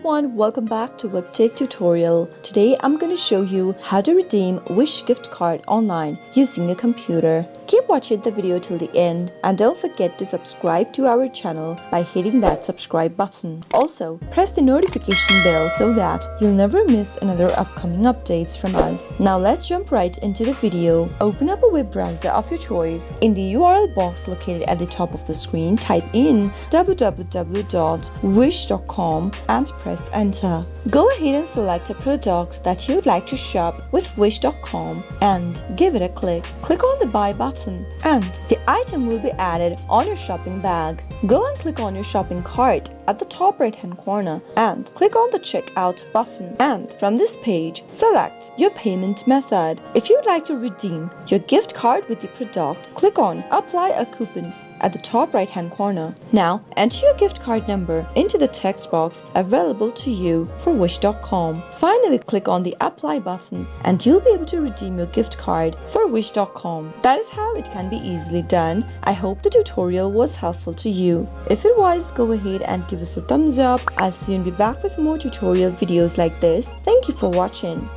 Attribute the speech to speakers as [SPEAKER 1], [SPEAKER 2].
[SPEAKER 1] everyone, welcome back to Webtech Tutorial. Today I'm going to show you how to redeem Wish gift card online using a computer. Keep watching the video till the end and don't forget to subscribe to our channel by hitting that subscribe button. Also, press the notification bell so that you'll never miss another upcoming updates from us. Now let's jump right into the video. Open up a web browser of your choice. In the URL box located at the top of the screen, type in www.wish.com and press enter. Go ahead and select a product that you'd like to shop with Wish.com and give it a click. Click on the buy button and the item will be added on your shopping bag. Go and click on your shopping cart at the top right hand corner and click on the checkout button, and from this page select your payment method. If you'd like to redeem your gift card with the product, click on apply a coupon at the top right hand corner. Now enter your gift card number into the text box available to you for Wish.com. Finally click on the apply button and you'll be able to redeem your gift card for Wish.com. That is how it can be easily done. I hope the tutorial was helpful to you. If it was, go ahead and give us a thumbs up. I'll soon be back with more tutorial videos like this. Thank you for watching.